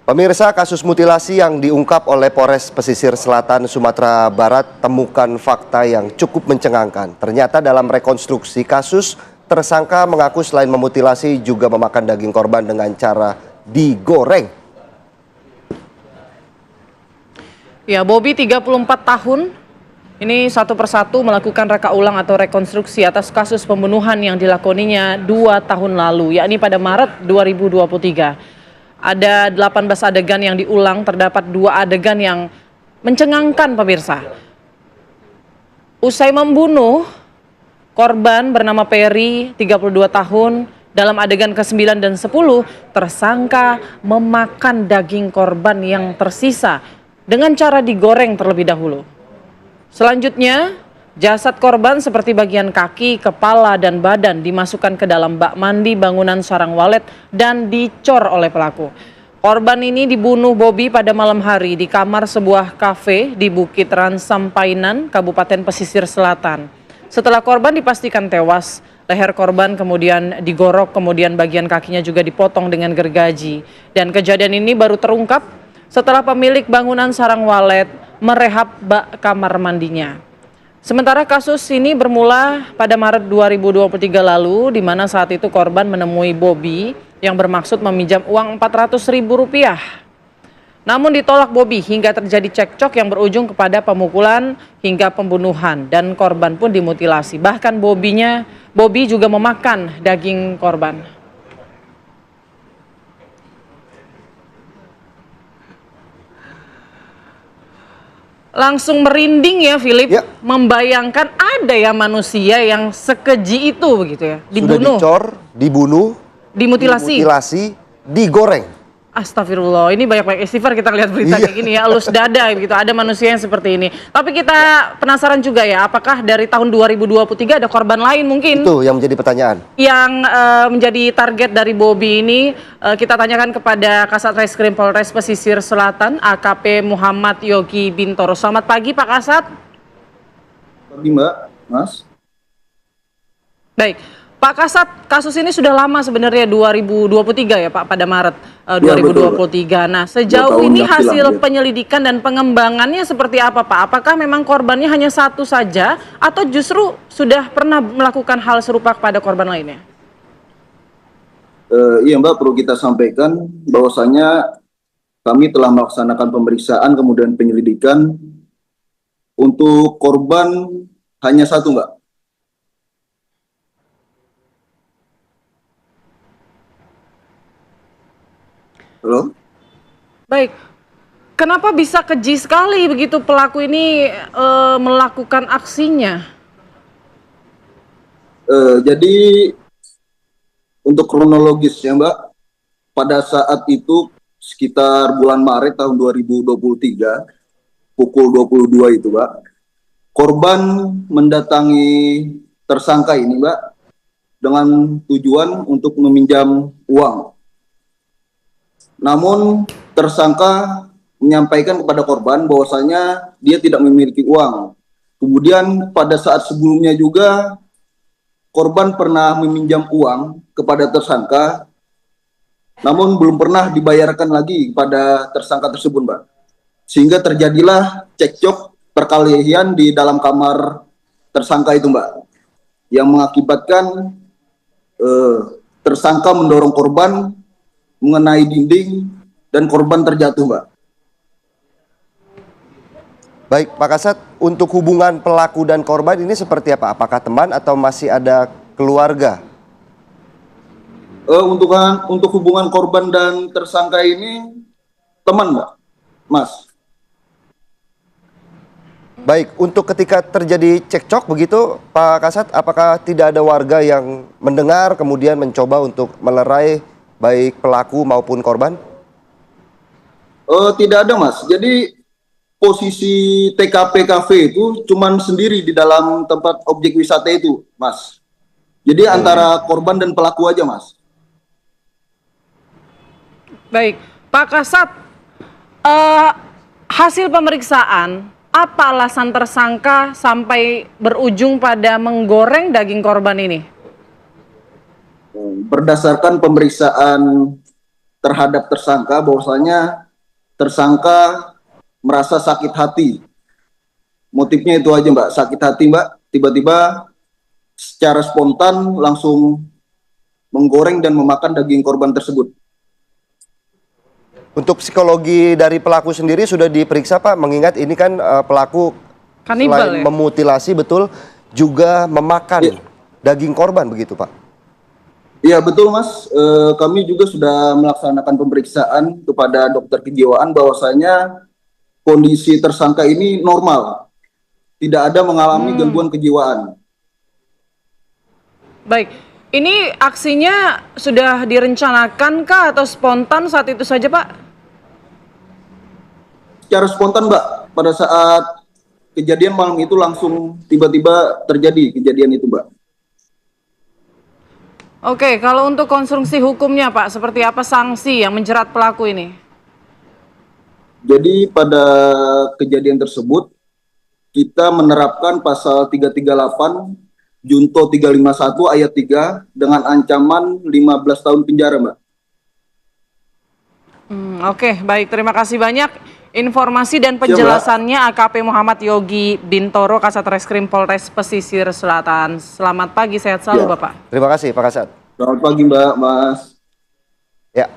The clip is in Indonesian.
Pemirsa, kasus mutilasi yang diungkap oleh Polres Pesisir Selatan Sumatera Barat temukan fakta yang cukup mencengangkan. Ternyata dalam rekonstruksi kasus, tersangka mengaku selain memutilasi juga memakan daging korban dengan cara digoreng. Ya, Bobi 34 tahun, ini satu persatu melakukan reka ulang atau rekonstruksi atas kasus pembunuhan yang dilakoninya 2 tahun lalu, yakni pada Maret 2023. Ada 18 adegan yang diulang, terdapat 2 adegan yang mencengangkan pemirsa. Usai membunuh korban bernama Peri, 32 tahun, dalam adegan ke-9 dan 10, tersangka memakan daging korban yang tersisa dengan cara digoreng terlebih dahulu. Selanjutnya, jasad korban seperti bagian kaki, kepala, dan badan dimasukkan ke dalam bak mandi bangunan sarang walet dan dicor oleh pelaku. Korban ini dibunuh Bobi pada malam hari di kamar sebuah kafe di Bukit Ransampainan, Kabupaten Pesisir Selatan. Setelah korban dipastikan tewas, leher korban kemudian digorok, kemudian bagian kakinya juga dipotong dengan gergaji. Dan kejadian ini baru terungkap setelah pemilik bangunan sarang walet merehab bak kamar mandinya. Sementara kasus ini bermula pada Maret 2023 lalu, di mana saat itu korban menemui Bobi yang bermaksud meminjam uang Rp400.000. Namun ditolak Bobi hingga terjadi cekcok yang berujung kepada pemukulan hingga pembunuhan, dan korban pun dimutilasi. Bahkan Bobi juga memakan daging korban. Langsung merinding ya, Philip, ya. Membayangkan ada ya manusia yang sekeji itu begitu ya, dibunuh. Sudah dicor, dibunuh, dimutilasi, digoreng. Astagfirullah, ini banyak-banyak istighfar kita lihat berita kayak gini ya, elus dada gitu, ada manusia yang seperti ini. Tapi kita penasaran juga ya, apakah dari tahun 2023 ada korban lain mungkin? Itu yang menjadi pertanyaan. Yang menjadi target dari Bobi ini, kita tanyakan kepada Kasat Reskrim Polres Pesisir Selatan, AKP Muhammad Yogi Bintoro. Selamat pagi Pak Kasat. Pagi Mbak, Mas. Baik. Pak Kasat, kasus ini sudah lama sebenarnya 2023 ya Pak, pada Maret 2023. Nah, sejauh ini hasil penyelidikan dan pengembangannya seperti apa Pak? Apakah memang korbannya hanya satu saja atau justru sudah pernah melakukan hal serupa kepada korban lainnya? Iya Mbak, perlu kita sampaikan bahwasanya kami telah melaksanakan pemeriksaan kemudian penyelidikan. Untuk korban hanya satu Mbak. Halo? Baik, kenapa bisa keji sekali begitu pelaku ini melakukan aksinya? Jadi untuk kronologis ya Mbak, pada saat itu sekitar bulan Maret tahun 2023, pukul 22 itu Mbak, korban mendatangi tersangka ini Mbak, dengan tujuan untuk meminjam uang. Namun tersangka menyampaikan kepada korban bahwasanya dia tidak memiliki uang. Kemudian pada saat sebelumnya juga korban pernah meminjam uang kepada tersangka, namun belum pernah dibayarkan lagi kepada tersangka tersebut Mbak. Sehingga terjadilah cekcok perkelahian di dalam kamar tersangka itu Mbak, yang mengakibatkan tersangka mendorong korban mengenai dinding dan korban terjatuh Mbak. Baik Pak Kasat, untuk hubungan pelaku dan korban ini seperti apa? Apakah teman atau masih ada keluarga? Untuk hubungan korban dan tersangka ini teman Mbak, Mas. Baik, untuk ketika terjadi cekcok begitu Pak Kasat, apakah tidak ada warga yang mendengar kemudian mencoba untuk melerai baik pelaku maupun korban? Tidak ada Mas, jadi posisi TKP kafe itu cuman sendiri di dalam tempat objek wisata itu Mas. Jadi antara korban dan pelaku aja Mas. Baik, Pak Kasat, hasil pemeriksaan, apa alasan tersangka sampai berujung pada menggoreng daging korban ini? Berdasarkan pemeriksaan terhadap tersangka bahwasanya tersangka merasa sakit hati. Motifnya itu aja Mbak, sakit hati Mbak, tiba-tiba secara spontan langsung menggoreng dan memakan daging korban tersebut. Untuk psikologi dari pelaku sendiri sudah diperiksa Pak, mengingat ini kan pelaku Kanibal selain ya? memutilasi betul juga memakan daging korban begitu Pak? Iya betul Mas, kami juga sudah melaksanakan pemeriksaan kepada dokter kejiwaan bahwasanya kondisi tersangka ini normal, tidak ada mengalami gangguan kejiwaan. Baik, ini aksinya sudah direncanakan kah atau spontan saat itu saja Pak? Secara spontan Mbak, pada saat kejadian malam itu langsung tiba-tiba terjadi kejadian itu Mbak. Oke, kalau untuk konstruksi hukumnya Pak, seperti apa sanksi yang menjerat pelaku ini? Jadi pada kejadian tersebut kita menerapkan pasal 338 Junto 351 ayat 3 dengan ancaman 15 tahun penjara Mbak. Oke, baik. Terima kasih banyak informasi dan penjelasannya AKP Muhammad Yogi Bintoro, Kasat Reskrim Polres Pesisir Selatan. Selamat pagi, sehat selalu Bapak. Terima kasih Pak Kasat. Selamat pagi Mbak, Mas. Ya.